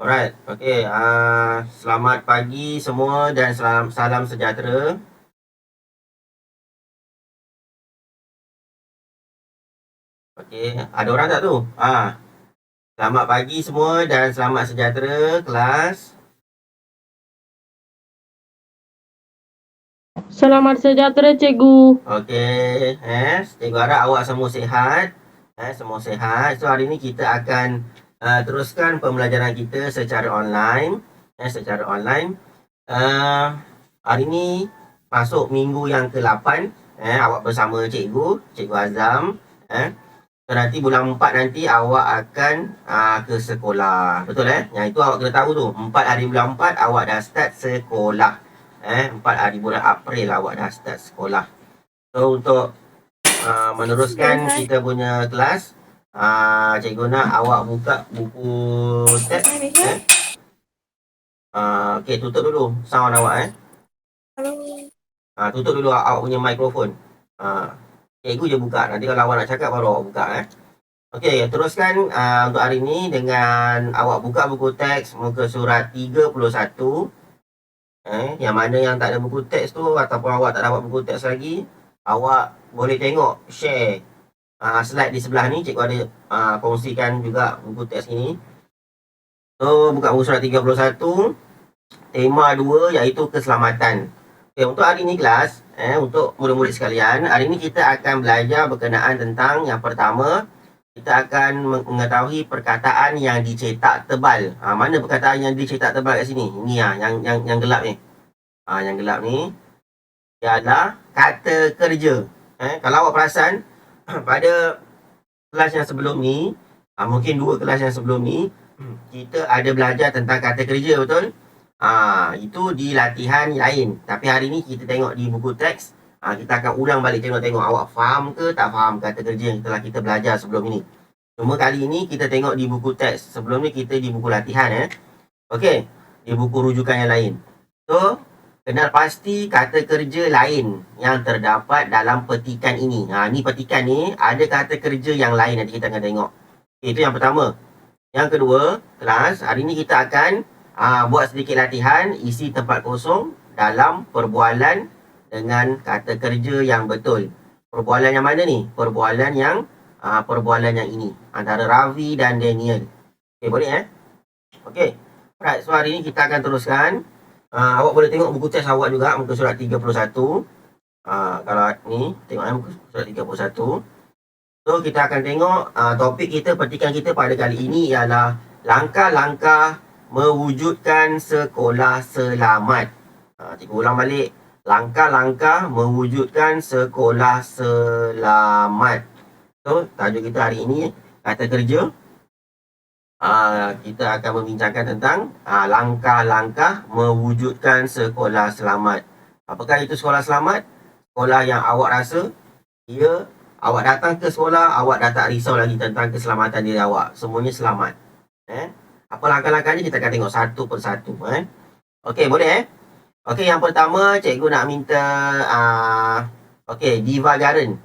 Alright, okey. Selamat pagi semua dan salam sejahtera. Okey, ada orang tak tu? Selamat pagi semua dan selamat sejahtera kelas. Selamat sejahtera, Cikgu. Okey, cikgu harap awak semua sihat. Semua sihat. So hari ni kita akan teruskan pembelajaran kita secara online. Secara online. Hari ni masuk minggu yang ke-8. Awak bersama Cikgu Azam. So nanti bulan 4 nanti awak akan ke sekolah. Betul Yang itu awak kena tahu tu. 4 hari bulan 4 awak dah start sekolah. 4 hari bulan April awak dah start sekolah. So untuk meneruskan kita punya kelas, cikgu nak awak buka buku teks. Okey, tutup dulu sound awak tutup dulu awak punya mikrofon. Cikgu je buka. Nanti kalau awak nak cakap baru awak buka Okey, teruskan untuk hari ni dengan awak buka buku teks muka surat 31. Yang mana yang tak ada buku teks tu ataupun awak tak dapat buku teks lagi, awak boleh tengok share slide di sebelah ni. Cikgu ada kongsikan juga buku teks ini. So buka muka surat 31, tema 2 iaitu keselamatan. Okay, untuk hari ni kelas, untuk murid-murid sekalian, hari ni kita akan belajar berkenaan tentang yang pertama, kita akan mengetahui perkataan yang dicetak tebal. Mana perkataan yang dicetak tebal kat sini? Ini yang gelap ni. Yang gelap ni ialah kata kerja. Kalau awak perasan pada kelas yang sebelum ni, mungkin 2 kelas yang sebelum ni, kita ada belajar tentang kata kerja, betul? Itu di latihan lain. Tapi hari ni kita tengok di buku teks. Kita akan ulang balik tengok awak faham ke tak faham kata kerja yang telah kita belajar sebelum ini. Cuma kali ini kita tengok di buku teks. Sebelum ni kita di buku latihan Okey, di buku rujukan yang lain. So, kenal pasti kata kerja lain yang terdapat dalam petikan ini. Ni petikan ni ada kata kerja yang lain nanti kita akan tengok. Itu yang pertama. Yang kedua, kelas, hari ni kita akan buat sedikit latihan isi tempat kosong dalam perbualan dengan kata kerja yang betul. Perbualan yang mana ni? Perbualan yang ini antara Ravi dan Daniel. Okey, boleh Okey. Alright, so hari ni kita akan teruskan. Awak boleh tengok buku teks awak juga muka surat 31. Kalau ni tengok muka surat 31. So kita akan tengok topik kita, petikan kita pada kali ini ialah langkah-langkah mewujudkan sekolah selamat. Cikgu ulang balik. Langkah-langkah mewujudkan sekolah selamat. So tajuk kita hari ini kata kerja. Kita akan membincangkan tentang langkah-langkah mewujudkan sekolah selamat. Apakah itu sekolah selamat? Sekolah yang awak rasa awak datang ke sekolah, awak dah tak risau lagi tentang keselamatan diri awak. Semuanya selamat. Apa langkah-langkahnya kita akan tengok satu persatu. Okey, boleh Okey, yang pertama cikgu nak minta Diva Garen.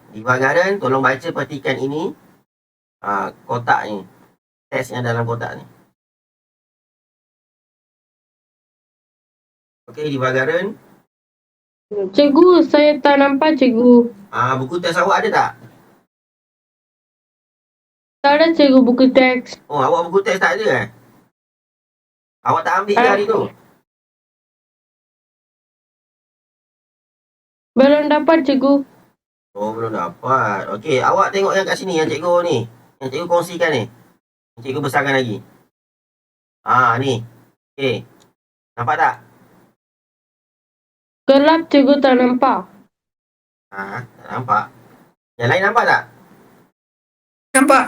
Diva Garen, tolong baca petikan ini. Kotak ni. Teks yang dalam kotak ni. Okey, Diva Garen. Cikgu, saya tak nampak, Cikgu. Buku teks awak ada tak? Tak ada, Cikgu, buku teks. Oh, awak buku teks tak ada Awak tak ambil ke hari tu? Belum dapat, Cikgu. Oh, belum dapat. Okey, awak tengok yang kat sini yang cikgu ni. Yang cikgu kongsikan ni. Cikgu besarkan lagi. Ni. Okey. Nampak tak? Gelap, Cikgu, tak nampak. Tak nampak. Yang lain nampak tak? Nampak.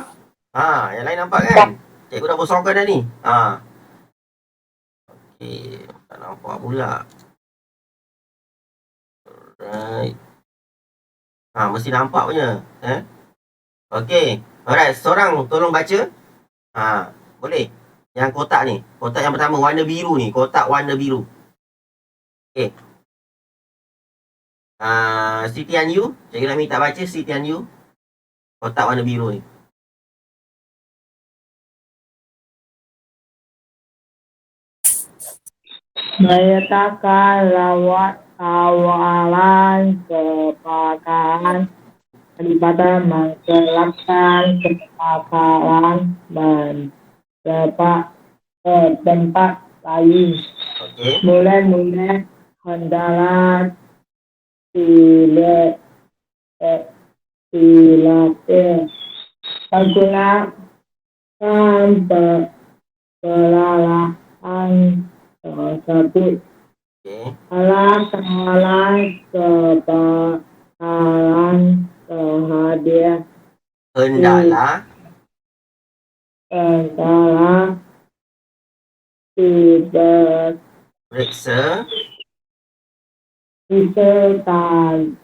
Yang lain nampak kan? Cikgu dah besarkan dah ni. Okey, tak nampak pula. Alright. Mesti nampak punya. Okey. Alright, seorang tolong baca. Boleh. Yang kotak ni. Kotak yang pertama warna biru ni. Kotak warna biru. Okey. Siti Anyu. Cikgu nak minta baca Siti Anyu. Kotak warna biru ni. menyatakan lewat kawalan kebakaran daripada menggelapkan kebakaran ke tempat lain. Okey. Mula-mula hendaklah dilatih menggunakan peralatan tersebut. Okey. Alat kawalan kebakaran tersedia Hendaklah adalah tidak periksa ditanggikan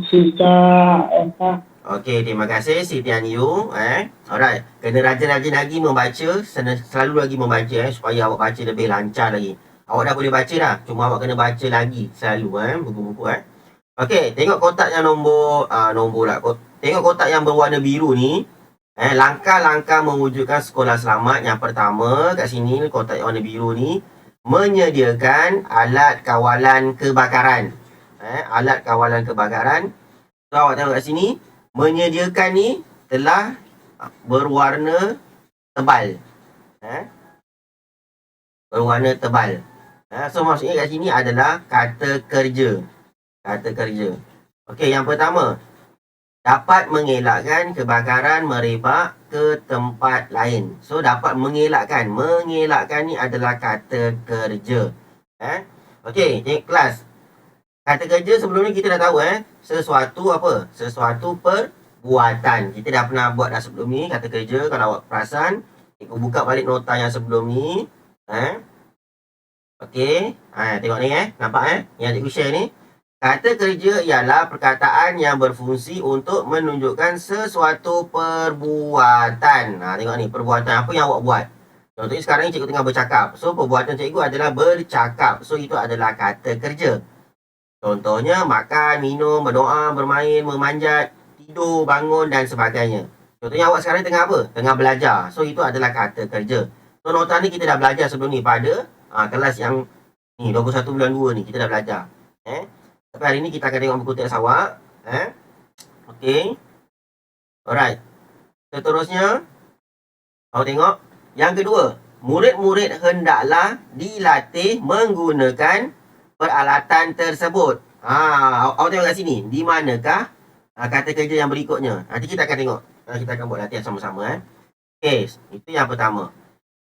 jika esok. Okey, terima kasih Siti Aniu. Alright, kena rajin-rajin lagi membaca, selalu lagi membaca supaya awak baca lebih lancar lagi. Awak dah boleh baca dah, cuma awak kena baca lagi selalu buku-buku Okey, tengok kotak yang tengok kotak yang berwarna biru ni. Langkah-langkah mewujudkan sekolah selamat. Yang pertama kat sini kotak yang warna biru ni menyediakan alat kawalan kebakaran. Alat kawalan kebakaran. So awak tengok kat sini, menyediakan ni telah berwarna tebal. Berwarna tebal. So maksudnya kat sini adalah kata kerja. Kata kerja. Okey, yang pertama, dapat mengelakkan kebakaran merebak ke tempat lain. So dapat mengelakkan. Mengelakkan ni adalah kata kerja. Okey, tengok kelas. Kata kerja sebelum ni kita dah tahu sesuatu apa? Sesuatu perbuatan. Kita dah pernah buat dah sebelum ni kata kerja. Kalau awak perasan, cikgu buka balik nota yang sebelum ni. Okey. Tengok ni nampak yang cikgu share ni. Kata kerja ialah perkataan yang berfungsi untuk menunjukkan sesuatu perbuatan. Tengok ni, perbuatan apa yang awak buat. Contohnya sekarang ni cikgu tengah bercakap. So perbuatan cikgu adalah bercakap. So itu adalah kata kerja. Contohnya makan, minum, berdoa, bermain, memanjat, tidur, bangun dan sebagainya. Contohnya awak sekarang tengah apa? Tengah belajar. So itu adalah kata kerja. So nota ni kita dah belajar sebelum ni pada kelas yang ni 21 bulan 2 ni kita dah belajar. Tapi hari ni kita akan tengok buku teks awak. Okey. Alright. Seterusnya awak tengok yang kedua, murid-murid hendaklah dilatih menggunakan peralatan tersebut. Awak tengok kat sini. Di manakah kata kerja yang berikutnya? Nanti kita akan tengok. Kita akan buat latihan sama-sama. Okey, itu yang pertama.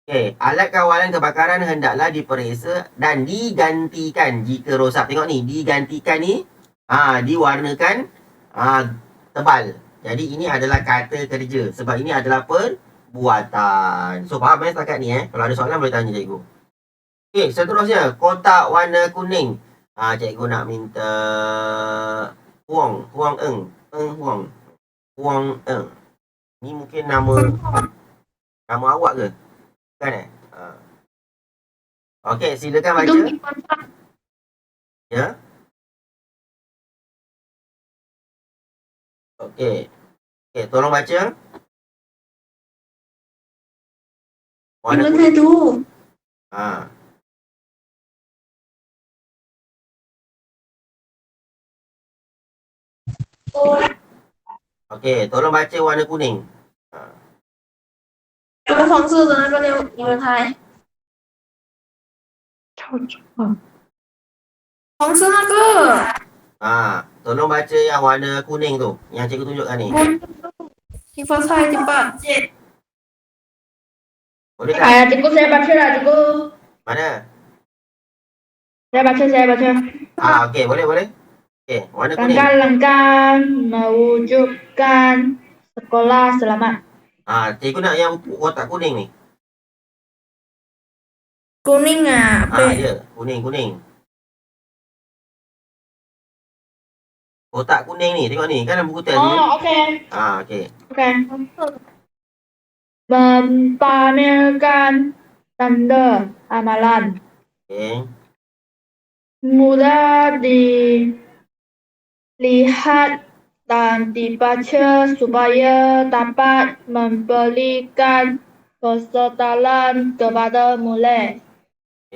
Okey, alat kawalan kebakaran hendaklah diperiksa dan digantikan jika rosak. Tengok ni, digantikan ni diwarnakan tebal. Jadi ini adalah kata kerja sebab ini adalah perbuatan. So faham setakat ni Kalau ada soalan boleh tanya cikgu. Okey, seterusnya kotak warna kuning. Cikgu nak minta Huang Eng. Huang Eng. Ni mungkin nama awak ke? Kan Okey, silakan baca. Ya. Okey, tolong baca. Warna kuning. Okey, tolong baca warna kuning. 这个黄色的那个你们猜？黄色那个。Tolong baca yang warna kuning tu, yang cikgu tunjukkan ni. Cepat saya cepat. Boleh tak? Cikgu saya baca lah cikgu. Mana? Saya baca. Okey, boleh. Okey, warna kuning. Langkah-langkah mewujudkan sekolah selamat. Cikgu nak yang kotak kuning ni. Kuning Ya, kuning. Kotak kuning ni, tengok ni, kan dalam buku teks ni. Okey. Okey. Mempamerkan tanda amalan. Okey. Mudah dilihat dan dibaca supaya dapat memberikan kesedaran kepada murid.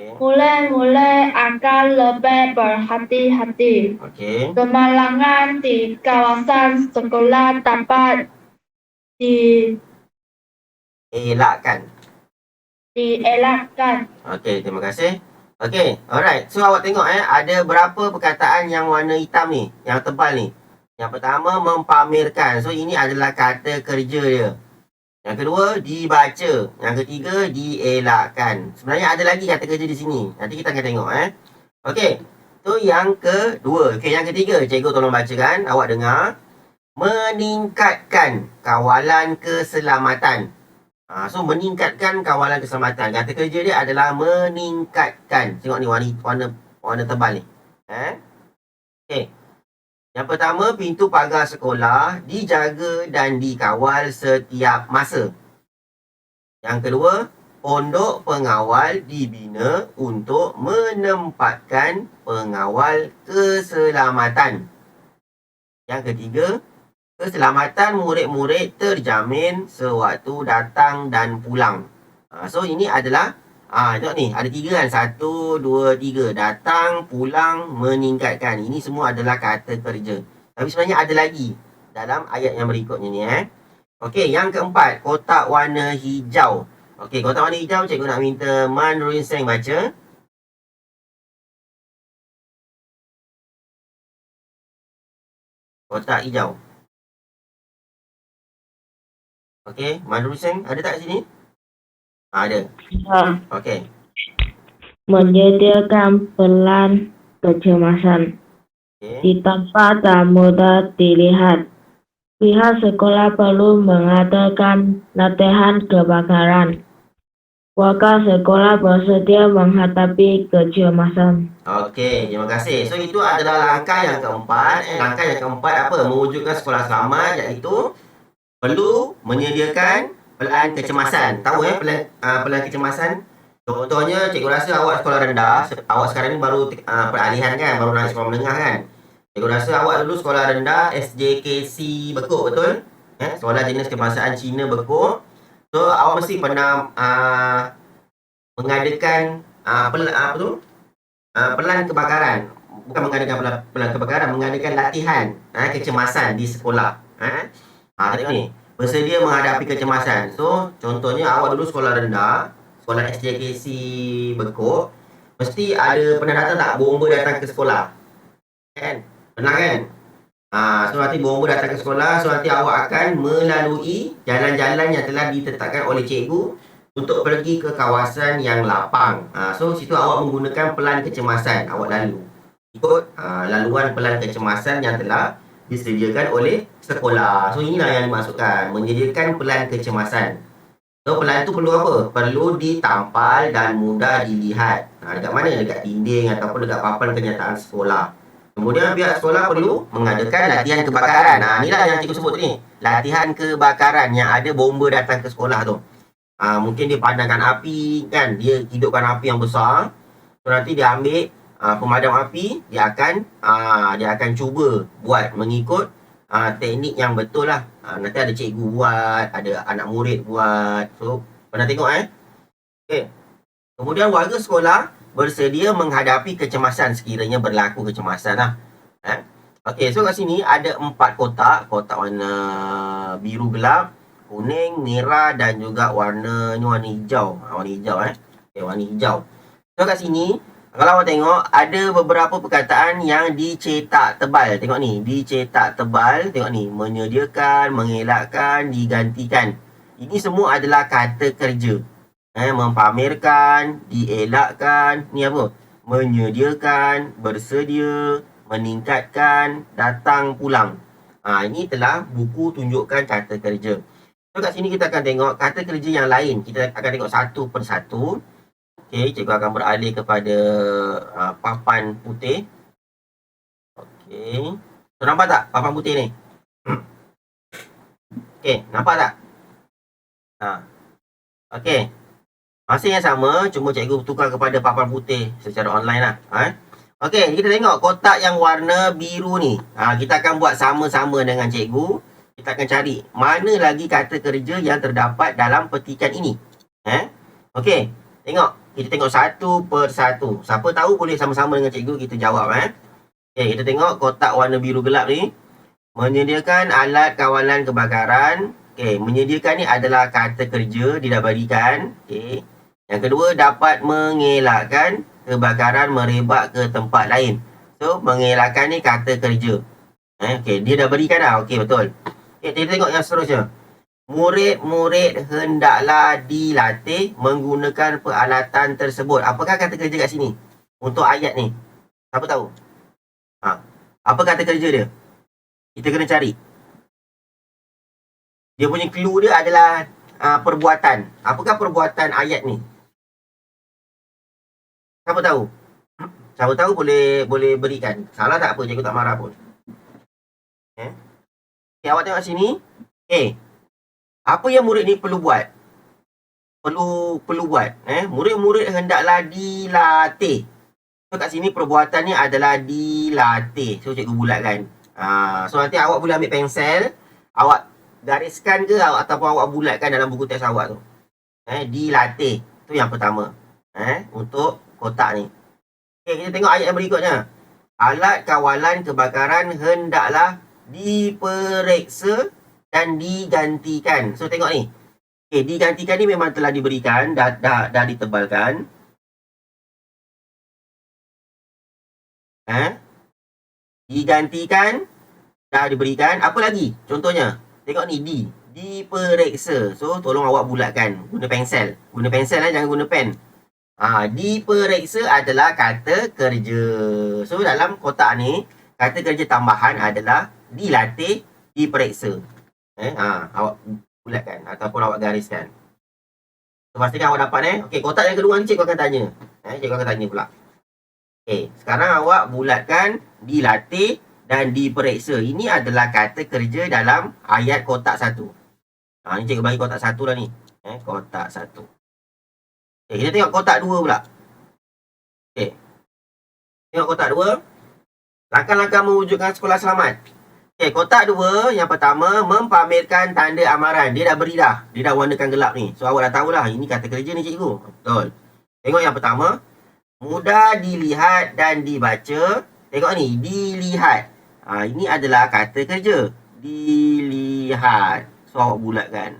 Mulai-mulai akan lebih berhati-hati. Okey. Kemalangan di kawasan sekolah dapat Elakkan. dielakkan. Okey, terima kasih. Okey, alright. So awak tengok ada berapa perkataan yang warna hitam ni, yang tebal ni. Yang pertama, mempamerkan. So ini adalah kata kerja dia. Yang kedua, dibaca. Yang ketiga, dielakkan. Sebenarnya ada lagi kata kerja di sini. Nanti kita akan tengok Okey. So yang kedua. Okey, yang ketiga, cikgu tolong bacakan. Awak dengar. Meningkatkan kawalan keselamatan. So meningkatkan kawalan keselamatan. Kata kerja dia adalah meningkatkan. Tengok ni warna tebal ni. Okey. Yang pertama, pintu pagar sekolah dijaga dan dikawal setiap masa. Yang kedua, pondok pengawal dibina untuk menempatkan pengawal keselamatan. Yang ketiga, keselamatan murid-murid terjamin sewaktu datang dan pulang. So ini adalah tengok ni, ada 3 kan. 1, 2, 3. Datang, pulang, meningkatkan. Ini semua adalah kata kerja. Tapi sebenarnya ada lagi dalam ayat yang berikutnya ni Okey, yang keempat, kotak warna hijau. Okey, kotak warna hijau cikgu nak minta Man Ruin Seng baca. Kotak hijau. Okey, Man Ruin Seng ada tak kat sini? Ada. Okey. Menyediakan pelan kecemasan di tempat tak mudah dilihat. Pihak sekolah perlu mengadakan latihan kebakaran. Warga sekolah bersedia menghadapi kecemasan. Okey, terima kasih. So itu adalah langkah yang keempat. Langkah yang keempat apa? Mewujudkan sekolah selamat, iaitu perlu menyediakan pelan kecemasan. Tahu pelan kecemasan? Contohnya, cikgu rasa awak sekolah rendah, awak sekarang ni baru peralihan kan, baru naik sekolah menengah kan. Cikgu rasa awak dulu sekolah rendah SJKC Bekuk, betul? Sekolah Jenis Kebangsaan Cina Bekuk. So awak mesti pernah mengadakan pelan kebakaran. Bukan mengadakan pelan kebakaran, mengadakan latihan kecemasan di sekolah. Tengok ni, bersedia menghadapi kecemasan. So contohnya awak dulu sekolah rendah, sekolah SJKC Bekuk, mesti ada pernah datang tak bomba datang ke sekolah? Kan? Pernah kan? So nanti bomba datang ke sekolah, so nanti awak akan melalui jalan-jalan yang telah ditetapkan oleh cikgu untuk pergi ke kawasan yang lapang. So situ awak menggunakan pelan kecemasan, awak lalu ikut laluan pelan kecemasan yang telah disediakan oleh sekolah. So inilah yang dimaksudkan, menyediakan pelan kecemasan. So pelan tu perlu apa? Perlu ditampal dan mudah dilihat. Dekat mana? Dekat dinding ataupun dekat papan kenyataan sekolah. Kemudian pihak sekolah perlu mengadakan latihan kebakaran. Inilah yang cikgu sebut ni, latihan kebakaran yang ada bomba datang ke sekolah tu. Mungkin dia padamkan api kan, dia hidupkan api yang besar. So nanti dia ambil pemadam api, dia akan cuba buat mengikut teknik yang betul lah. Nanti ada cikgu buat, ada anak murid buat. So pernah tengok Okay. Kemudian warga sekolah bersedia menghadapi kecemasan sekiranya berlaku kecemasan lah. Okay, so kat sini ada 4 kotak. Kotak warna biru gelap, kuning, merah dan juga warna hijau. Warna hijau Okay, warna hijau. So kat sini kalau awak tengok, ada beberapa perkataan yang dicetak tebal. Tengok ni, dicetak tebal. Tengok ni, menyediakan, mengelakkan, digantikan. Ini semua adalah kata kerja. Mempamerkan, dielakkan. Ni apa? Menyediakan, bersedia, meningkatkan, datang, pulang. Ini telah buku tunjukkan kata kerja. So kat sini kita akan tengok kata kerja yang lain. Kita akan tengok satu persatu. Okey, cikgu akan beralih kepada papan putih. Okey. So, nampak tak papan putih ni? Okey, nampak tak? Okey. Masa yang sama, cuma cikgu tukar kepada papan putih secara online lah. Okey, kita tengok kotak yang warna biru ni. Kita akan buat sama-sama dengan cikgu. Kita akan cari mana lagi kata kerja yang terdapat dalam petikan ini. Okey, tengok. Kita tengok satu per satu. Siapa tahu boleh sama-sama dengan cikgu kita jawab. Okey, kita tengok kotak warna biru gelap ni. Menyediakan alat kawalan kebakaran. Okey, menyediakan ni adalah kata kerja, dia dah berikan. Okey. Yang kedua, dapat mengelakkan kebakaran merebak ke tempat lain. So, mengelakkan ni kata kerja. Okey, dia dah berikan dah. Okey, betul. Okey, kita tengok yang seterusnya. Murid-murid hendaklah dilatih menggunakan peralatan tersebut. Apakah kata kerja kat sini? Untuk ayat ni. Siapa tahu? Apa kata kerja dia? Kita kena cari. Dia punya clue dia adalah perbuatan. Apakah perbuatan ayat ni? Siapa tahu? Siapa tahu boleh berikan. Salah tak apa, cikgu tak marah pun. Okay, awak tengok sini. Okay. Apa yang murid ni perlu buat? Perlu buat. Murid-murid hendaklah dilatih. So kat sini perbuatan ni adalah dilatih. So cikgu bulatkan. So nanti awak boleh ambil pensel, awak gariskan ke ataupun awak bulatkan dalam buku teks awak tu. Dilatih. Tu yang pertama. Untuk kotak ni. Okay, kita tengok ayat yang berikutnya. Alat kawalan kebakaran hendaklah diperiksa dan digantikan. So tengok ni. Okay, digantikan ni memang telah diberikan, dah ditebalkan. Digantikan, dah diberikan. Apa lagi? Contohnya, tengok ni, diperiksa. So tolong awak bulatkan. Guna pensel. Guna pensel jangan guna pen. Diperiksa adalah kata kerja. So dalam kotak ni, kata kerja tambahan adalah dilatih, diperiksa. Awak bulatkan ataupun awak gariskan. So, pastikan awak dapat. Okey, kotak yang kedua ni cikgu akan tanya. Cikgu akan tanya pula. Okey, sekarang awak bulatkan dilatih dan diperiksa. Ini adalah kata kerja dalam ayat kotak 1. Ni cikgu bagi kotak 1 dah ni. Kotak 1. Okey, kita tengok kotak 2 pula. Okey. Tengok kotak 2. Langkah-langkah mewujudkan sekolah selamat. Okay, kotak 2, yang pertama, mempamerkan tanda amaran. Dia dah beri dah. Dia dah warnakan gelap ni. So, awak dah tahulah. Ini kata kerja ni, cikgu. Betul. Tengok yang pertama. Mudah dilihat dan dibaca. Tengok ni. Dilihat. Ini adalah kata kerja. Dilihat. So, awak bulatkan.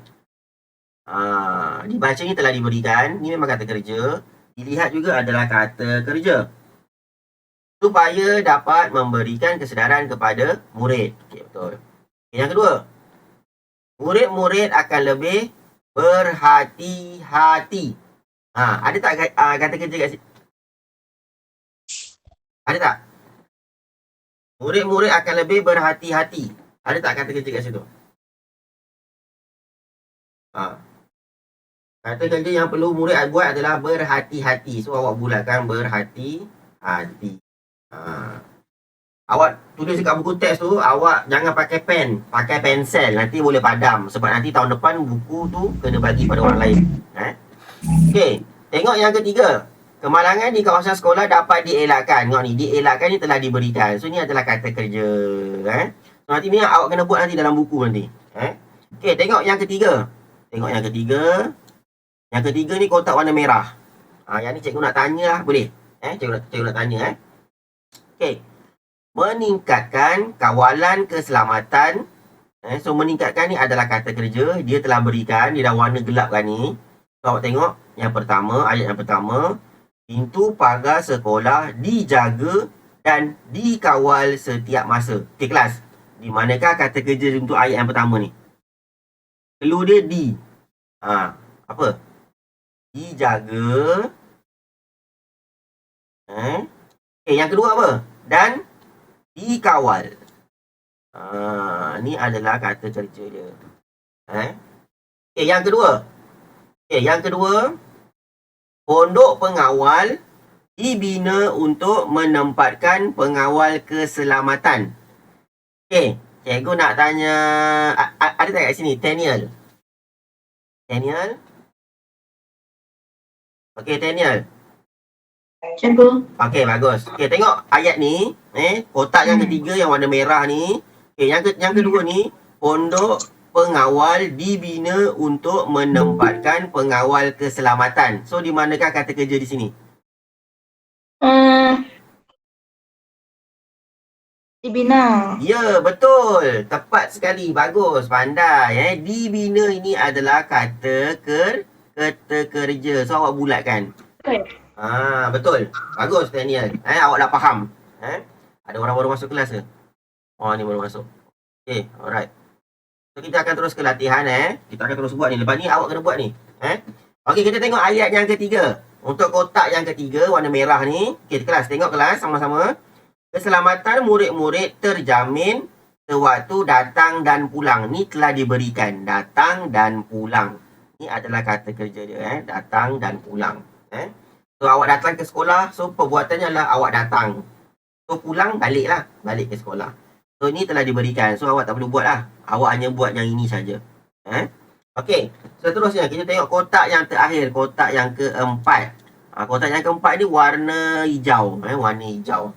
Dibaca ni telah diberikan. Ini memang kata kerja. Dilihat juga adalah kata kerja. Supaya dapat memberikan kesedaran kepada murid. Okey, betul. Yang kedua. Murid-murid akan lebih berhati-hati. Ada tak kata kerja kat sini? Ada tak? Murid-murid akan lebih berhati-hati. Ada tak kata kerja kat situ? Kata kerja yang perlu murid buat adalah berhati-hati. So, awak bulatkan berhati-hati. Awak tulis dekat buku teks tu, awak jangan pakai pen, pakai pensel. Nanti boleh padam. Sebab nanti tahun depan buku tu kena bagi pada orang lain. Okey, tengok yang ketiga. Kemalangan di kawasan sekolah dapat dielakkan. Tengok ni, dielakkan ni telah diberikan. So, ni adalah kata kerja. So, nanti ni awak kena buat nanti dalam buku nanti. Okey, tengok yang ketiga. Tengok yang ketiga. Yang ketiga ni kotak warna merah. Yang ni cikgu nak tanya lah, boleh? Cikgu nak tanya. Okey. Meningkatkan kawalan keselamatan. So, meningkatkan ni adalah kata kerja. Dia telah berikan. Dia dah warna gelap kan ni. So, awak tengok. Yang pertama, ayat yang pertama. Pintu pagar sekolah dijaga dan dikawal setiap masa. Okey, kelas. Di manakah kata kerja untuk ayat yang pertama ni? Clue dia di. Apa? Dijaga. Okey, yang kedua apa? Dan dikawal. Ni adalah kata kerja dia. Okey, yang kedua. Pondok pengawal dibina untuk menempatkan pengawal keselamatan. Okey, cikgu nak tanya, ada tak kat sini? Daniel. Okey, Daniel. Cikgu. Okey, bagus. Okey, tengok ayat ni. Kotak yang ketiga yang warna merah ni. Okey, yang kedua ni. Pondok pengawal dibina untuk menempatkan pengawal keselamatan. So, di manakah kata kerja di sini? Dibina. Ya, betul. Tepat sekali. Bagus. Pandai. Dibina ini adalah kata kerja. So, awak bulatkan. Betul. Bagus, Daniel. Awak dah faham. Ada orang baru masuk kelas ke? Oh, ni baru masuk. Okay, alright. So, kita akan terus ke latihan. Kita akan terus buat ni. Lepas ni, awak kena buat ni. Okey, kita tengok ayat yang ketiga. Untuk kotak yang ketiga, warna merah ni. Okay, kelas. Tengok kelas sama-sama. Keselamatan murid-murid terjamin sewaktu datang dan pulang. Ni telah diberikan. Datang dan pulang. Ni adalah kata kerja dia. Datang dan pulang. So, awak datang ke sekolah. So, perbuatannya adalah awak datang. So, pulang, baliklah. Balik ke sekolah. So, ini telah diberikan. So, awak tak perlu buat lah. Awak hanya buat yang ini saja. Okey. Seterusnya, kita tengok kotak yang terakhir. Kotak yang keempat. Kotak yang keempat ni warna hijau. Warna hijau.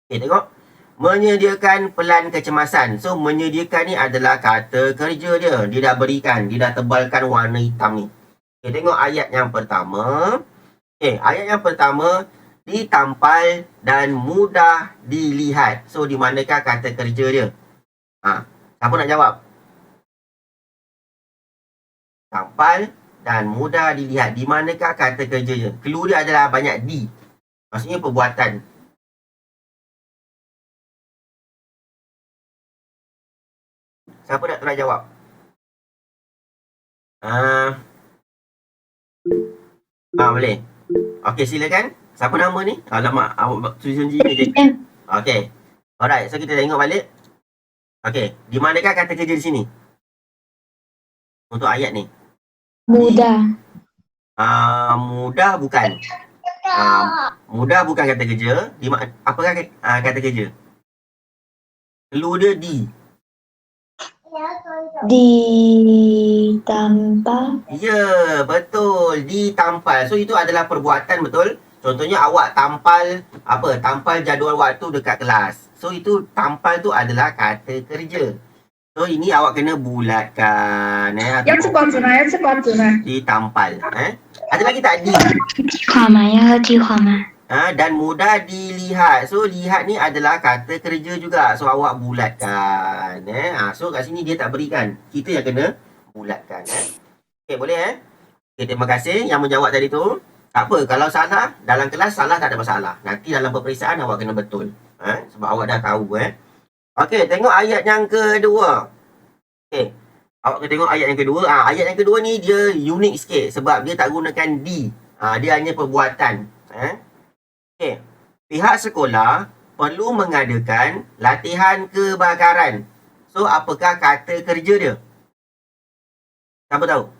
Okay, tengok. Menyediakan pelan kecemasan. So, menyediakan ni adalah kata kerja dia. Dia dah berikan. Dia dah tebalkan warna hitam ni. Okay, tengok ayat yang pertama. Okay, ayat yang pertama. Ditampal dan mudah dilihat. So, di manakah kata kerja dia? Siapa nak jawab? Tampal dan mudah dilihat. Di manakah kata kerja dia? Clue dia adalah banyak di. Maksudnya perbuatan. Siapa nak try jawab? Boleh. Okey, silakan. Siapa nama ni? Alamak, awak tulis sendiri je. Okey. Alright, so kita tengok balik. Okey, di manakah kata kerja di sini? Untuk ayat ni. Mudah. Mudah bukan. Mudah bukan kata kerja. Apakah kata kerja? Clue dia di. Ditampal. Ya, betul. Ditampal. So, itu adalah perbuatan, betul? Contohnya, awak tampal tampal jadual waktu dekat kelas. So, itu tampal tu adalah kata kerja. So, ini awak kena bulatkan. Yang sepatutnya. Ditampal. Ada lagi tak di? 计划吗？要计划吗？ Dan mudah dilihat. So, lihat ni adalah kata kerja juga. So, awak bulatkan. So, kat sini dia tak berikan. Kita yang kena bulatkan. Okey, boleh Okay, terima kasih yang menjawab tadi tu. Tak apa, kalau salah, dalam kelas salah tak ada masalah. Nanti dalam peperiksaan awak kena betul. Sebab awak dah tahu. Okey, tengok ayat yang kedua. Okey, awak kena tengok ayat yang kedua. Ayat yang kedua ni dia unik sikit. Sebab dia tak gunakan di. Dia hanya perbuatan. Okey, pihak sekolah perlu mengadakan latihan kebakaran. So, apakah kata kerja dia? Siapa tahu?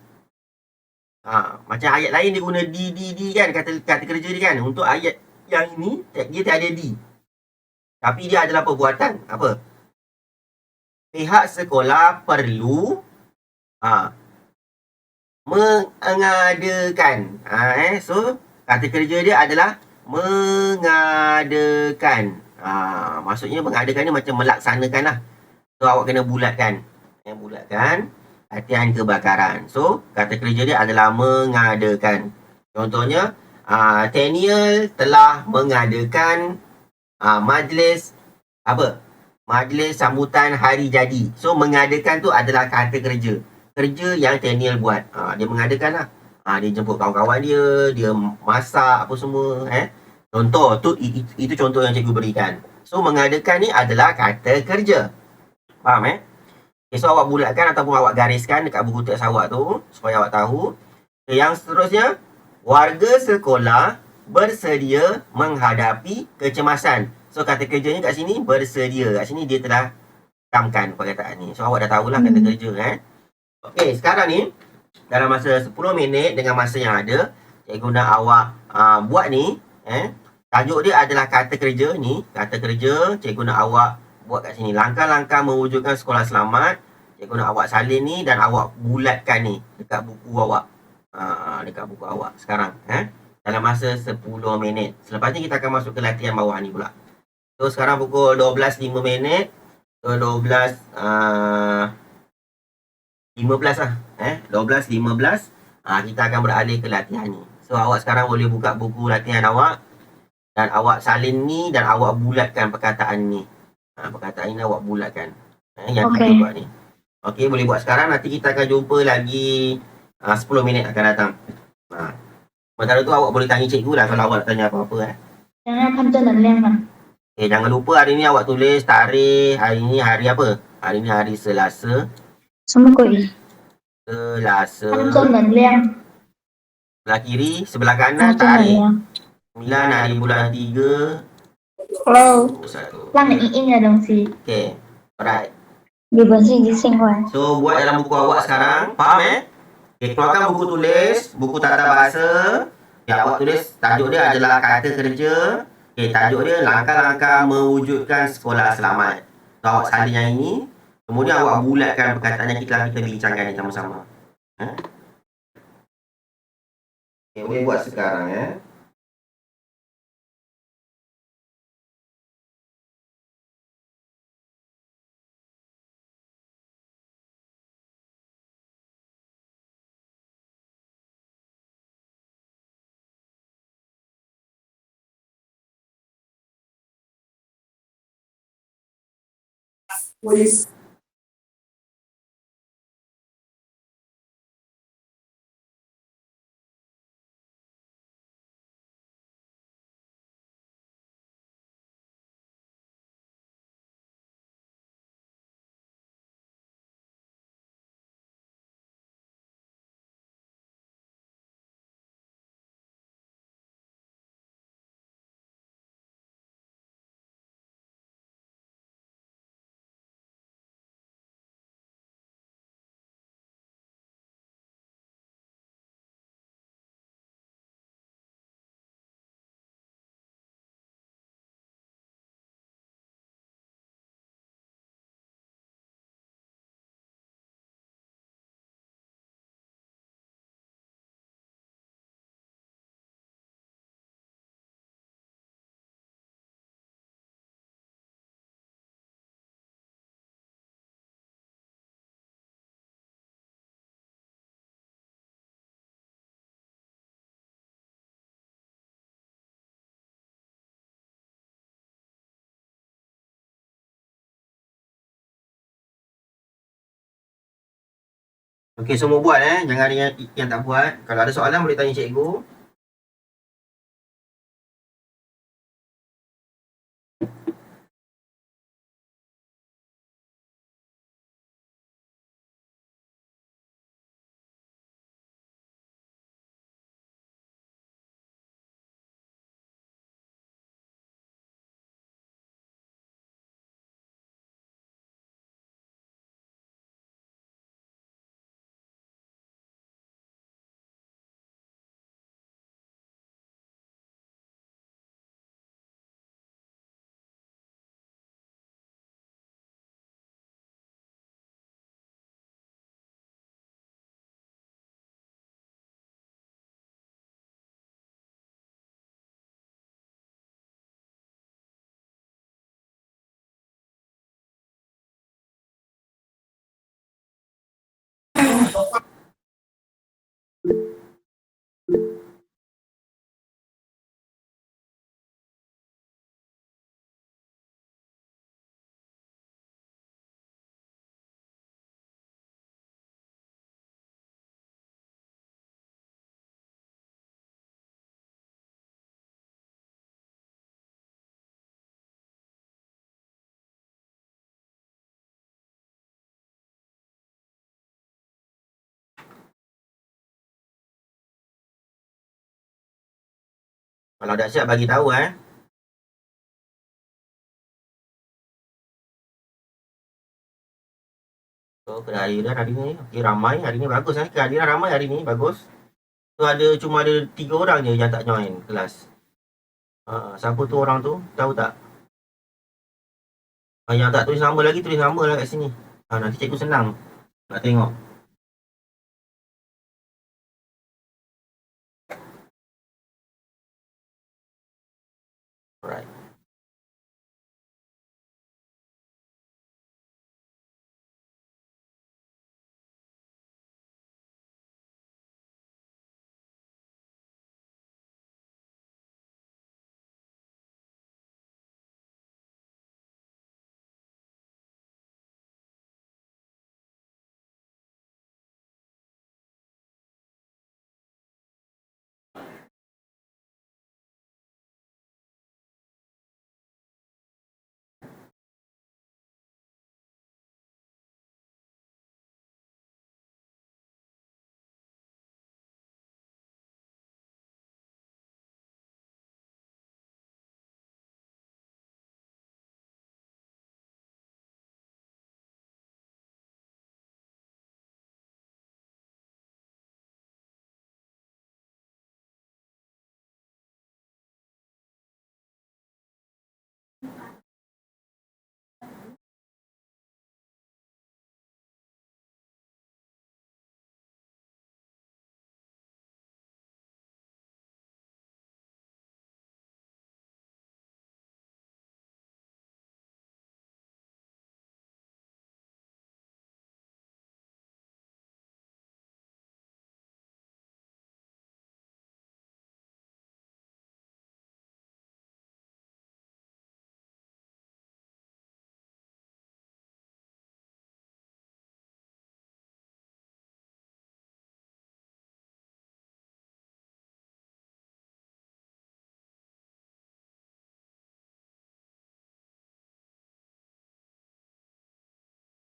Macam ayat lain dia guna di kan, kata kerja dia kan. Untuk ayat yang ini, dia tak ada di. Tapi dia adalah perbuatan. Apa? Pihak sekolah perlu mengadakan. So, kata kerja dia adalah mengadakan. Maksudnya mengadakan ni macam melaksanakan lah. So, awak kena bulatkan. Bulatkan latihan kebakaran. So, kata kerja dia adalah mengadakan. Contohnya, Daniel telah mengadakan majlis majlis sambutan hari jadi. So, mengadakan tu adalah kata kerja. Kerja yang Daniel buat. Dia mengadakan lah. Dia jemput kawan-kawan dia, dia masak apa semua. Contoh, itu contoh yang cikgu berikan. So, mengadakan ni adalah kata kerja. Faham Okay, so awak bulatkan ataupun awak gariskan dekat buku teks awak tu supaya awak tahu. Yang seterusnya, warga sekolah bersedia menghadapi kecemasan. So, kata kerjanya kat sini bersedia. Kat sini dia telah tamkan perkataan ni. So, awak dah tahulah kata kerja. Okey, sekarang ni dalam masa 10 minit dengan masa yang ada, cikgu nak awak buat ni. Tajuk dia adalah kata kerja ni. Kata kerja, cikgu nak awak buat kat sini. Langkah-langkah mewujudkan sekolah selamat. Cikgu nak awak salin ni dan awak bulatkan ni dekat buku awak. Dekat buku awak sekarang. Dalam masa 10 minit. Selepas ni kita akan masuk ke latihan bawah ni pula. So, sekarang pukul 12.05 ke 12 15 lah. 12, 15. Kita akan beralih ke latihan ni. So, awak sekarang boleh buka buku latihan awak. Dan awak salin ni dan awak bulatkan perkataan ni. Perkataan ni awak bulatkan. Yang kita Okey. buat ni. Okey, boleh buat sekarang. Nanti kita akan jumpa lagi 10 minit akan datang. Sementara tu awak boleh tanya cikgu lah kalau awak nak tanya apa-apa. Jangan panjang dan liang lah. Jangan lupa hari ni awak tulis tarikh. Hari ni hari apa? Hari ni hari Selasa. Semua koi. Selasa. Panjang dan liang. Sebelah kiri, sebelah kanan Panjang dan tarikh. liang. 9 hari bulan 3. Hello. 1. 让你硬硬的东西， Okay. Alright. 你本是已经性坏。 So, buat dalam buku awak sekarang. Faham keluarkan buku tulis, buku tata bahasa. Awak tulis, tajuk dia adalah kata kerja. Tajuk dia langkah-langkah mewujudkan sekolah selamat. So, awak salin yang ini. Kemudian awak bulatkan perkataan yang kita bincangkan ni sama-sama. Boleh buat sekarang Please. Okey, semua buat Jangan ada yang tak buat. Kalau ada soalan boleh tanya cikgu. Kalau dah siap bagi tahu So, kehadiran hari ni ramai. Hari ni bagus kehadiran ramai hari ni bagus. So, cuma ada 3 orang je yang tak join kelas. Siapa tu orang tu? Tahu tak? Yang tak tulis nama lagi, tulis nama lah kat sini. Nanti cikgu senang nak tengok. Alright.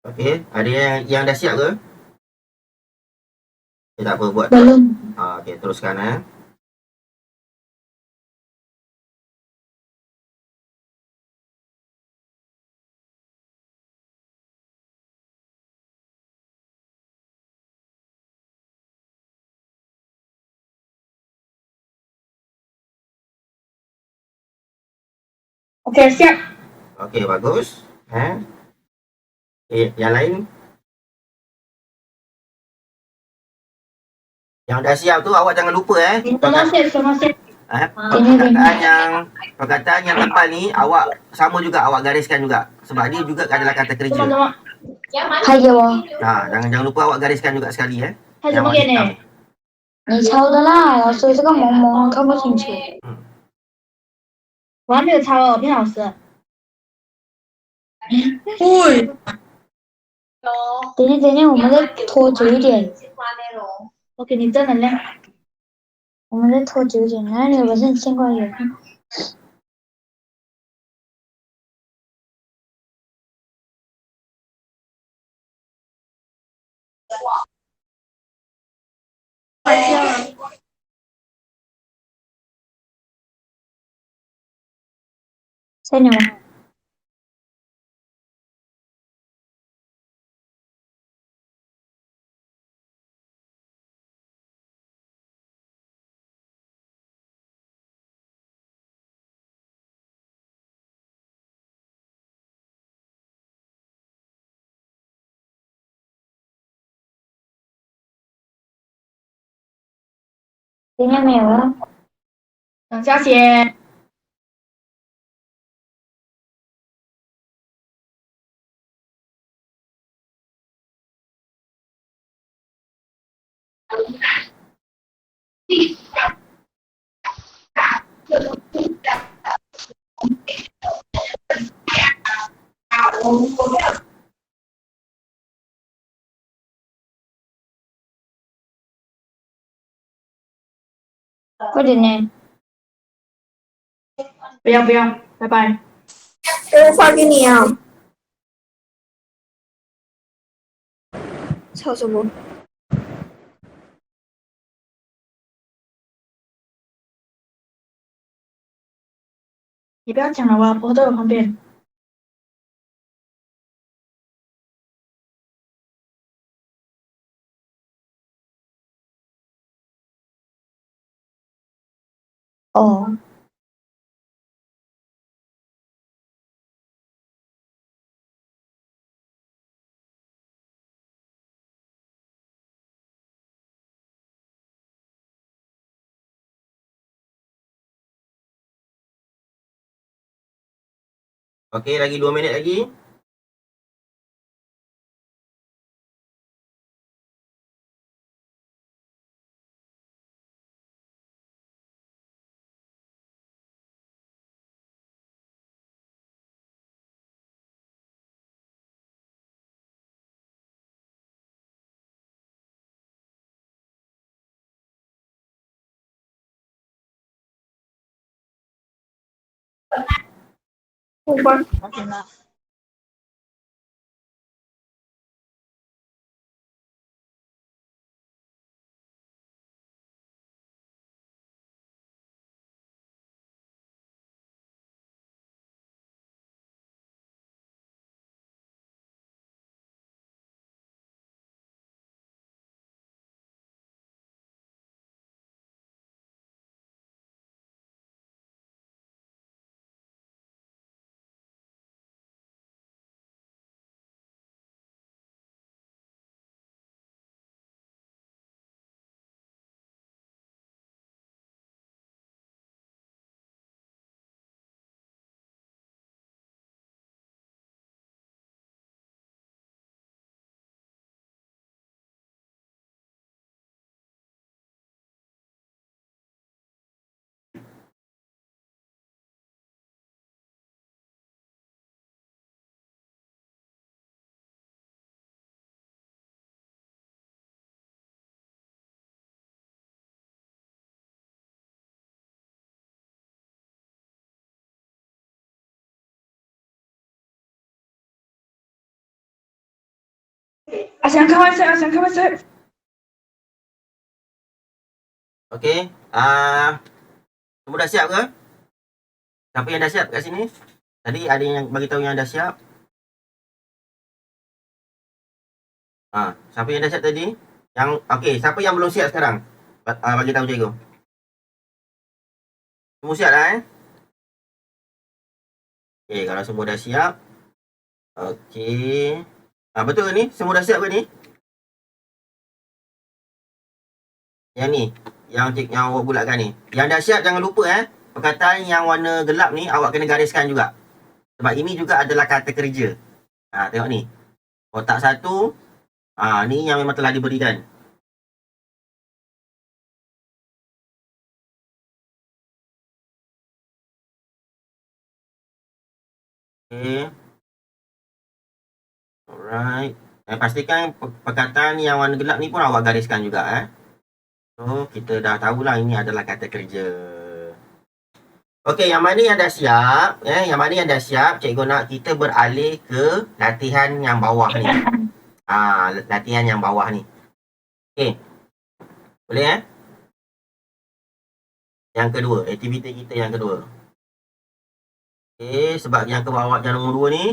Okey, ada yang dah siap ke? Tak apa, buat. Belum. Okey, teruskan Okey, siap. Okey, bagus. Yang lain? Yang dah siap tu awak jangan lupa Semua siap. perkataan yang tebal ni awak sama juga, awak gariskan juga. Sebab ni juga adalah kata kerja. Semua. 还有哦， Jangan lupa awak gariskan juga sekali 他怎么给你？你抄的啦，老师这个蒙蒙看不清楚。我还没有抄哦，骗老师。喂，等等，我们再拖久一点，我给你正能量。我们再拖久一点。那你有本事你先过来。三点吗？今天没有了。等下写。快点呢！不要不要，拜拜。我发给你啊。吵什么？你不要讲了，我老婆在我旁边。哦。Okey, lagi 2 minit lagi. Asyang kawan saya, asyang kawan saya. Okey. Semua dah siap ke? Siapa yang dah siap kat sini? Tadi ada yang bagi tahu yang dah siap. Siapa yang dah siap tadi? Yang okey, siapa yang belum siap sekarang? Bagi tahu cikgu. Semua siap dah Okey, kalau semua dah siap. Okey. Betul ke ni? Semua dah siap ke ni? Yang ni, yang awak bulatkan ni. Yang dah siap jangan lupa perkataan yang warna gelap ni awak kena gariskan juga. Sebab ini juga adalah kata kerja. Tengok ni. Kotak satu. Ni yang memang telah diberikan. Okay. Alright. Pastikan perkataan yang warna gelap ni pun awak gariskan juga. So, kita dah tahulah ini adalah kata kerja. Okey, yang mana yang dah siap? Yang mana yang dah siap, cikgu nak kita beralih ke latihan yang bawah ni. Latihan yang bawah ni. Okey. Boleh Yang kedua, aktiviti kita yang kedua. Okey, sebab yang ke bawah yang nombor 2 ni,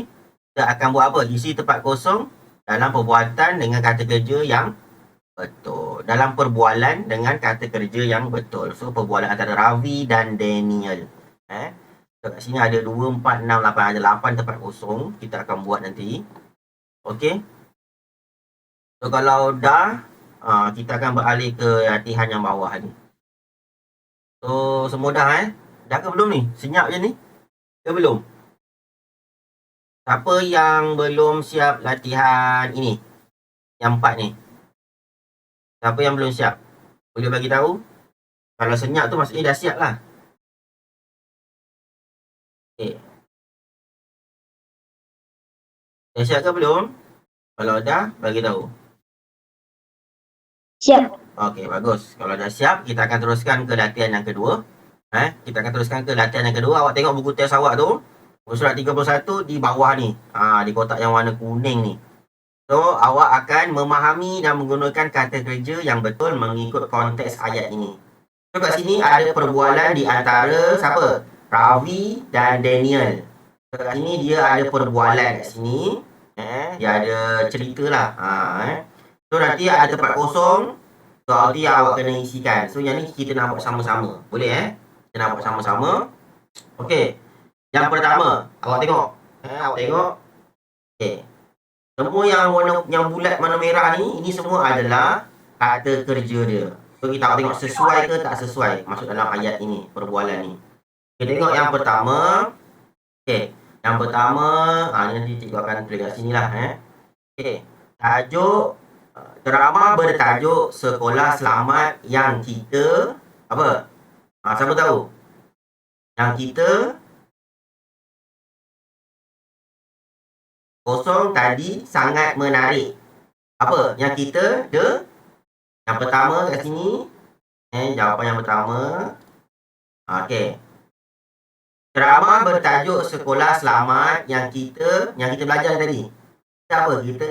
kita akan buat apa? Isi tempat kosong dalam perbuatan dengan kata kerja yang betul. Dalam perbualan dengan kata kerja yang betul. So, perbualan antara Ravi dan Daniel. So, kat sini ada 2, 4, 6, 8. Ada 8 tempat kosong. Kita akan buat nanti. Okey. So, kalau dah, kita akan beralih ke latihan yang bawah ni. So, semua dah Dah ke belum ni? Senyap je ni? Ke belum? Siapa yang belum siap latihan ini? Yang 4 ni. Siapa yang belum siap? Boleh bagi tahu? Kalau senyap tu maksudnya dah siap lah. Okay. Dah siap ke belum? Kalau dah, bagi tahu. Siap. Okey, bagus. Kalau dah siap, kita akan teruskan ke latihan yang kedua. Kita akan teruskan ke latihan yang kedua. Awak tengok buku test awak tu. Muka surat 31 di bawah ni. Di kotak yang warna kuning ni. So, awak akan memahami dan menggunakan kata kerja yang betul mengikut konteks ayat ini. So, kat sini ada perbualan di antara siapa? Ravi dan Daniel. So, kat sini dia ada perbualan kat sini. Dia ada cerita lah. So, nanti ada tempat kosong. So, nanti awak kena isikan. So, yang ni kita nak buat sama-sama. Boleh Kita nak buat sama-sama. Okey. Yang pertama, awak tengok. Awak tengok. Okey. Semua yang bulat warna merah ni, ini semua adalah kata kerja dia. So, kita tengok sesuai ke tak sesuai masuk dalam ayat ini, perbualan ni. Kita tengok yang pertama. Okey. Yang pertama, nanti cikgu akan tulis kat sini lah. Okey. Tajuk, drama bertajuk Sekolah Selamat yang kita, apa? Siapa tahu? Yang kita kosong tadi sangat menarik. Apa? Yang kita yang pertama kat sini. Jawapan yang pertama. Okey. Drama bertajuk Sekolah Selamat yang kita belajar tadi. Apa? Kita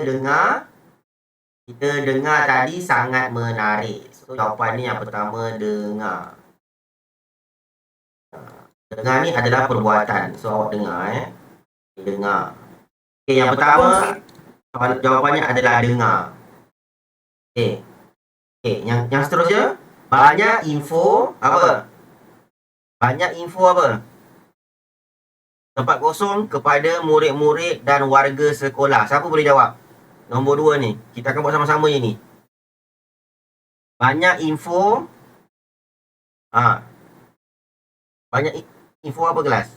dengar tadi sangat menarik. So, jawapan ni yang pertama, dengar. Dengar ni adalah perbuatan. So, awak dengar dengar. Okey, yang pertama jawapannya adalah dengar. Okey, yang seterusnya, banyak info apa? Banyak info apa? Tempat kosong kepada murid-murid dan warga sekolah. Siapa boleh jawab? Nombor 2 ni. Kita akan buat sama-sama je ni. Banyak info. Banyak info apa kelas?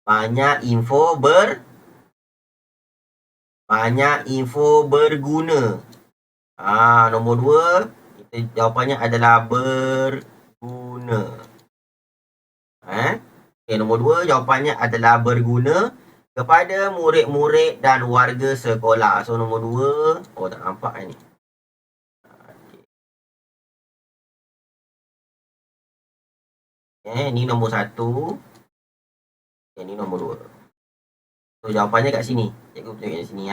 Banyak info berguna. Nombor 2, jawapannya adalah berguna. Nombor 2, jawapannya adalah berguna kepada murid-murid dan warga sekolah. So, nombor 2, tak nampak ni. Ni nombor 1. Ni nombor 2. So, jawapannya kat sini. Cikgu tunjuk kat sini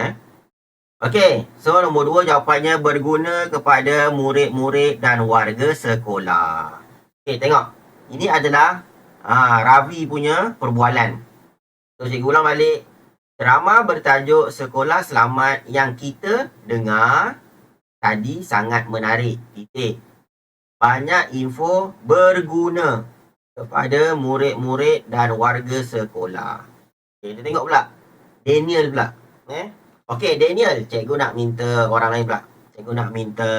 Okey, so nombor 2 jawapannya berguna kepada murid-murid dan warga sekolah. Okey, tengok. Ini adalah Ravi punya perbualan. So, cikgu ulang balik. Drama bertajuk Sekolah Selamat yang kita dengar tadi sangat menarik. Titik. Banyak info berguna kepada murid-murid dan warga sekolah. Okey, kita tengok pula. Daniel pula. Okey, Daniel. Cikgu nak minta orang lain pula. Cikgu nak minta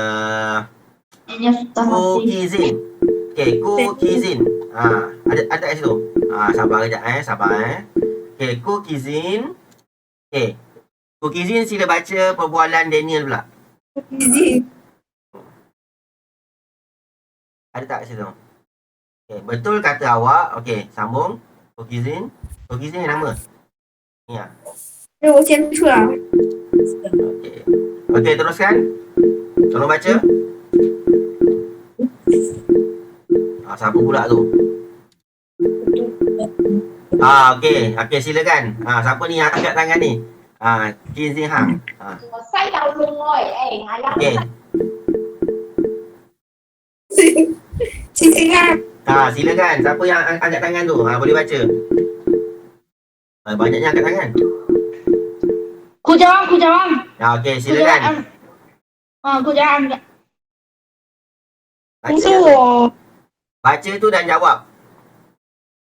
Ko Kizin. Okey, Ko Kizin. Ada kat situ. Sabar kejap sabar. Okey, Ko Kizin. Okey. Ko Kizin sila baca perbualan Daniel pula. Easy. Ada tak kat situ? Okey, betul kata awak. Okey, sambung. Ko Kizin. Ko Kizin yang nama. Ni ah. 我先出来。 Okey. Okey, teruskan. Tolong baca. Siapa pula tu? Okey. Okey, silakan. Siapa ni yang angkat tangan ni? Jin Zin Hang. Okey. 星星啊， Silakan. Siapa yang angkat tangan tu? Boleh baca. Banyaknya angkat tangan. Ku jawab. Okey, silakan. Ku jawab. 不是我， Baca tu dan jawab.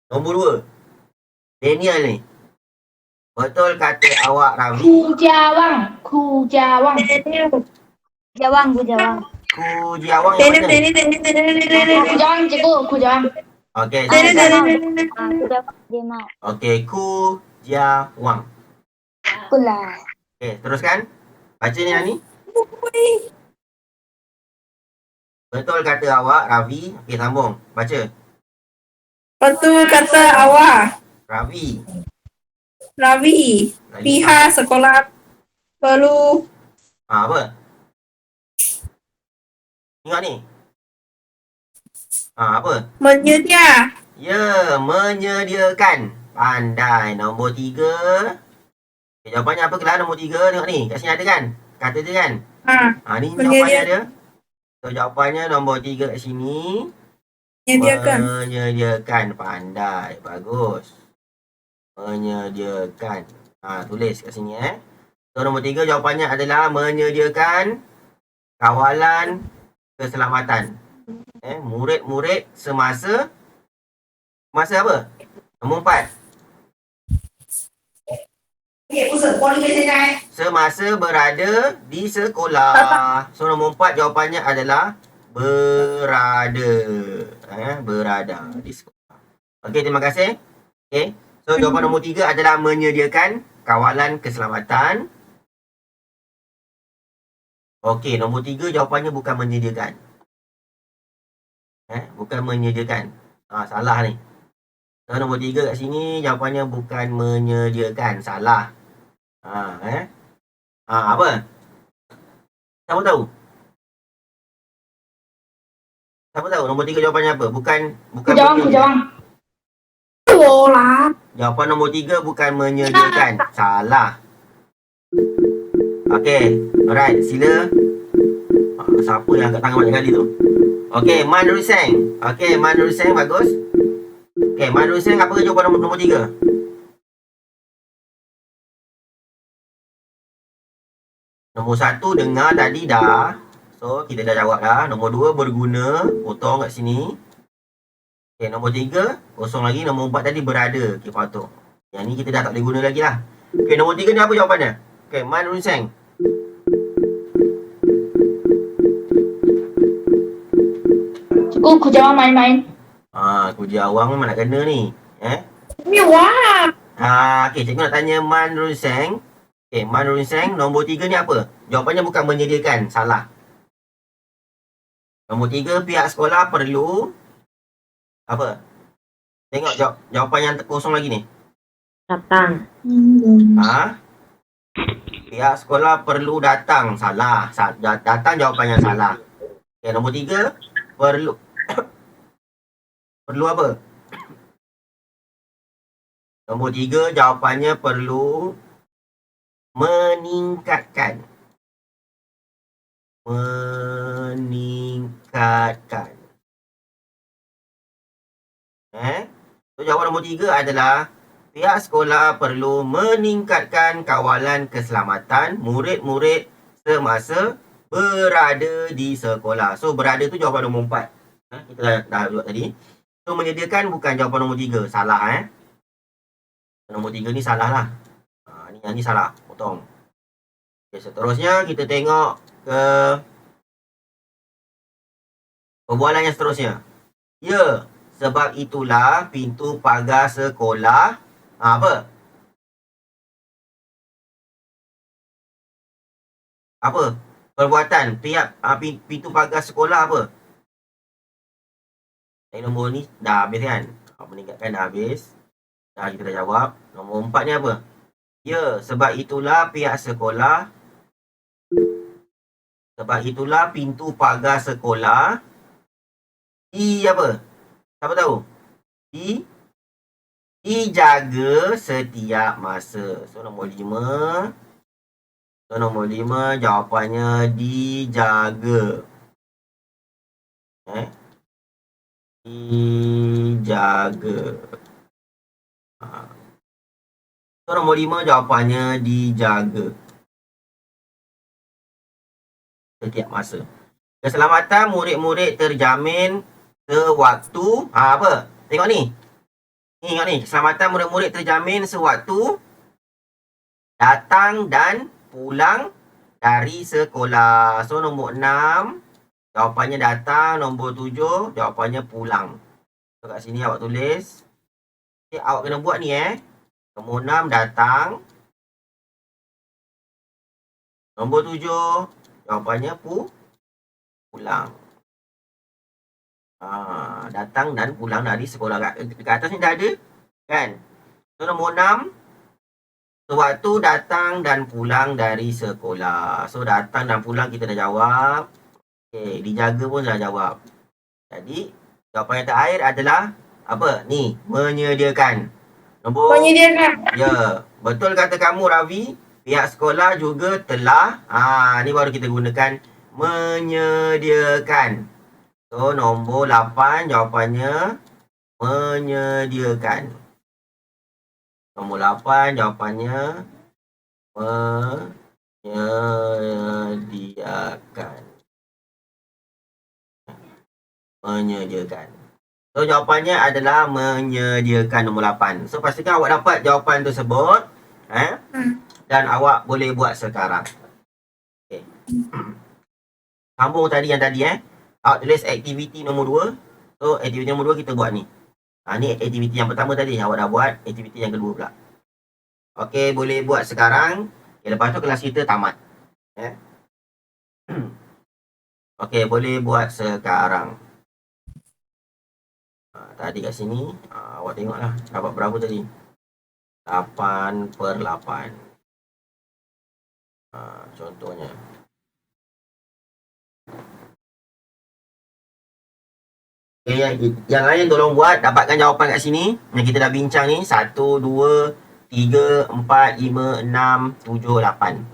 Nombor 2. Daniel ni. Betul kata awak Ravi. Ku jawab. Jawang, ku jawang. Ku Jiawang yang 等 mana? 等等等等等 Ku jawab, cikgu. Ku jawab. Okey,等 silakan. Ku jawab, dia mau. Okey, Ku Jiawang. Pula. Okey, teruskan. Baca ni Ani. Betul kata awak Ravi. Okey, sambung. Baca. Betul kata awak, Ravi. Ravi, pihak sekolah perlu Apa? Tengok ni. Apa? menyedia Ya, menyediakan. Pandai. Nombor 3. Okay, jawapannya apa kelas nombor 3? Tengok ni. Kat sini ada kan? Kata dia kan? Ni jawapannya ada. So, jawapannya nombor 3 kat sini. menyediakan. Menyediakan. Pandai. Bagus. Menyediakan. Tulis kat sini So, nombor 3 jawapannya adalah menyediakan kawalan keselamatan. Murid-murid semasa apa? Nombor 4. Semasa berada di sekolah. So, nombor 4 jawapannya adalah berada. Berada di sekolah. Okey, terima kasih. Okey. So, jawapan nombor 3 adalah menyediakan kawalan keselamatan. Okey, nombor 3 jawapannya bukan menyediakan. Bukan menyediakan. Salah ni. So, nombor 3 kat sini jawapannya bukan menyediakan. Salah. Apa? Siapa tahu? Siapa tahu nombor 3 jawapannya apa? Bukan Ku jawab.我啦， Jawapan nombor 3 bukan menyediakan. Salah. Okey. Alright, sila. Siapa yang angkat tangan banyak kali tu? Okey, Man Ruseng. Okey, Man Ruseng bagus. Okey, Man Ruseng apa jawapan nombor 3? Nombor 1 dengar tadi dah. So, kita dah jawab dah. Nombor 2 berguna. Potong kat sini. Okey, nombor 3 kosong lagi. Nombor 4 tadi berada. Okey, patut. Yang ni kita dah tak boleh guna lagi lah. Okey, nombor 3 ni apa jawapannya? Okey, Man Ruseng. Cikgu, ku jawab main-main. Ku Jiawang memang nak kena ni. 没有啊， Okey, cikgu nak tanya Man Ruseng. Okey, Man Ruseng, nombor 3 ni apa? Jawapannya bukan menyediakan. Salah. Nombor 3, pihak sekolah perlu apa? Tengok jawapan yang kosong lagi ni. Datang. Pihak sekolah perlu datang. Salah. Datang jawapan yang salah. Okey, nombor 3, perlu perlu apa? Nombor 3 jawapannya perlu meningkatkan. meningkatkan. So jawapan nombor 3 adalah pihak sekolah perlu meningkatkan kawalan keselamatan murid-murid semasa berada di sekolah. So berada tu jawapan nombor 4. Kita dah buat tadi. So menyediakan bukan jawapan nombor 3. Salah Nombor 3 ni salah lah. Yang ni salah. Potong. Okay, seterusnya kita tengok ke perbualan yang seterusnya. Ya, sebab itulah pintu pagar sekolah apa? Apa? Perbuatan pihak pintu pagar sekolah apa? Nombor ni dah habis kan? Meningkatkan dah habis. Dah kita dah jawab. Nombor 4 ni apa? Ya, sebab itulah pihak sekolah. Sebab itulah pintu pagar sekolah apa? Siapa tahu? Dijaga setiap masa. So nombor 5. Jawapannya dijaga. Dijaga. So nombor 5 jawapannya dijaga setiap masa. Keselamatan murid-murid terjamin sewaktu apa? Tengok ni. Tengok ni, keselamatan murid-murid terjamin sewaktu datang dan pulang dari sekolah. So nombor 6 jawapannya datang, nombor 7 jawapannya pulang. So kat sini awak tulis. Okay, awak kena buat ni Nombor 6 datang. Nombor 7 jawapannya pulang. Datang dan pulang dari sekolah. Kat atas ni dah ada kan? So nombor 6 sewaktu datang dan pulang dari sekolah. So datang dan pulang kita dah jawab. Okay, dijaga pun dah jawab. Jadi jawapan yang terakhir adalah apa? Ni, menyediakan. Menyediakan. Ya, betul kata kamu Ravi. Pihak sekolah juga telah ni baru kita gunakan menyediakan. So nombor 8 jawapannya menyediakan. Nombor 8 jawapannya menyediakan. So jawapannya adalah menyediakan nombor 8. So pastikan awak dapat jawapan tersebut. Dan awak boleh buat sekarang. Okay. Sambung tadi yang tadi awak tulis aktiviti nombor 2. So aktiviti nombor 2 kita buat ni. Ni aktiviti yang pertama tadi awak dah buat. Aktiviti yang kedua pula. Okay, boleh buat sekarang. Okay, lepas tu kelas kita tamat. Okay, boleh buat sekarang. Tadi kat sini awak tengoklah dapat berapa tadi. 8/8. Contohnya. Okay, yang lain tolong buat. Dapatkan jawapan kat sini. Yang kita dah bincang ni. 1, 2, 3, 4, 5, 6, 7, 8.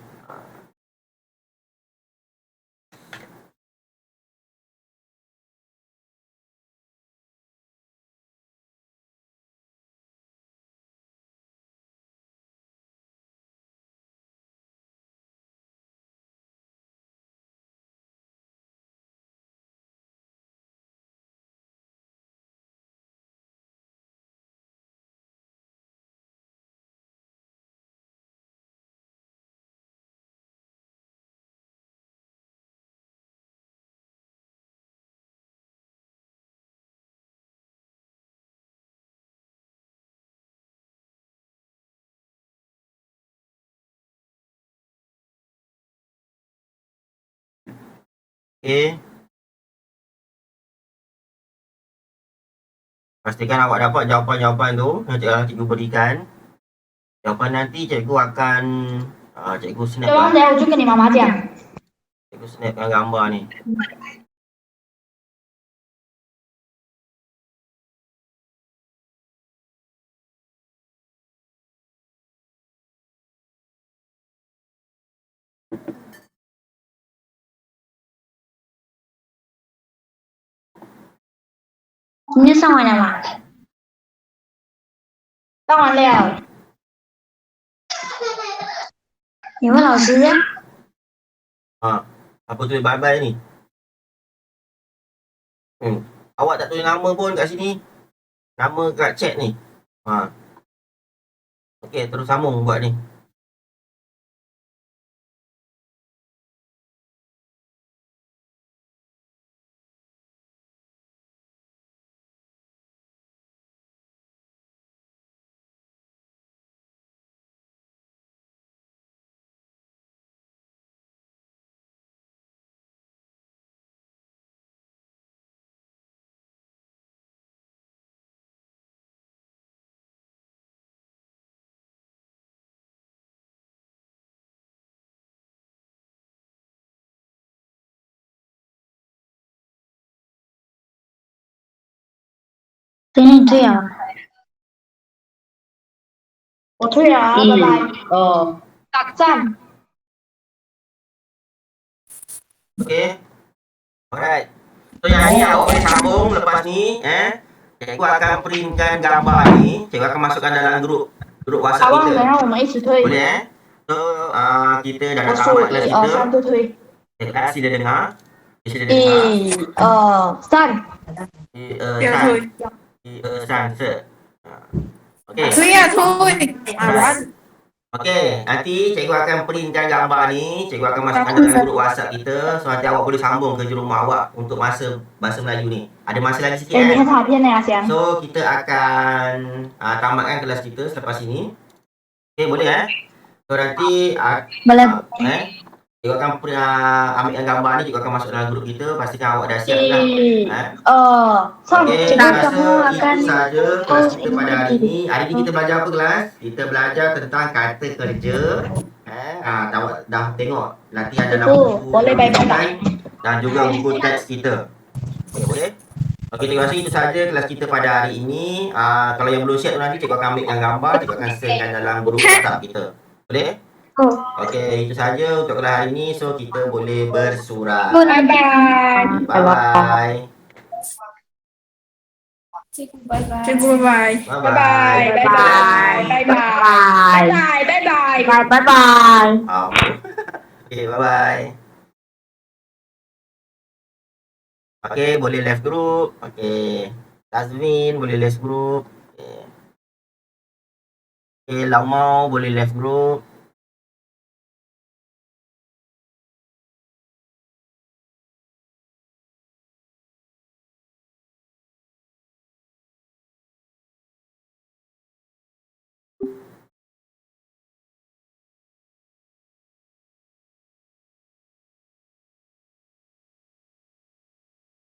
Okay. Pastikan awak dapat jawapan-jawapan tu yang cikgu berikan. Jawapan nanti cikgu akan cikgu snap. 对方谁？我就跟你妈妈讲。 Cikgu snapkan gambar ni. 你就上完了吗？上完了。你问老师。 Apa tulis bye-bye ni? Awak tak tulis nama pun kat sini. Nama kat chat ni. Okey, terus sambung buat ni.等你退啊。我退了啊，拜拜。打赞。 Okey. Alright. So yang ni awak boleh sambung lepas ni cikgu akan printkan gambar ni, cikgu akan masukkan dalam grup WhatsApp 好吧，等 kita. 下我们一起退。 Boleh So kita dah 我 nak 数 tamat kelas 1、2、kita. 3就退。 Kelas sila dengar. Sila dengar. 1、2、3。 Sanse. Okey. 推呀推，啊完。 Okey, nanti cikgu akan printkan gambar ni, cikgu akan masukkan dalam grup WhatsApp kita. So nanti awak boleh sambung kerja rumah awak untuk masa bahasa Melayu ni. Ada masa lagi sikit 哎，你 kan? 看卡片呢，阿翔。 So kita akan tamatkan kelas kita selepas ini. Okey, boleh So nanti Boleh. cikgu akan ambilkan gambar ni, cikgu akan masuk dalam grup kita. Pastikan awak dah siap lah. 1、2、3。 Okey, Cikgu saya rasa akan itu saja kelas kita pada hari ini. ini. Hari ini kita belajar apa kelas? Kita belajar tentang kata kerja. Awak dah tengok latihan dalam Itu, buku boleh yang kita bye-bye. dan juga buku teks kita. Okey, boleh? Okey, terima kasih. Itu saja kelas kita pada hari ini. Kalau yang belum siap tu nanti cikgu akan ambilkan gambar, cikgu akan sharekan dalam grup WhatsApp kita. Boleh? Okey, itu saja untuk kelas hari ini. So kita boleh bersurat. Bye-bye. Bye-bye. Cikgu bye bye. Bye-bye. Bye-bye. Bye-bye. Bye-bye. Bye-bye. Bye bye bye. Okey, bye-bye. Okey, boleh left group. Okey. Tazmin boleh left group. Okey, Lau Mau boleh left group.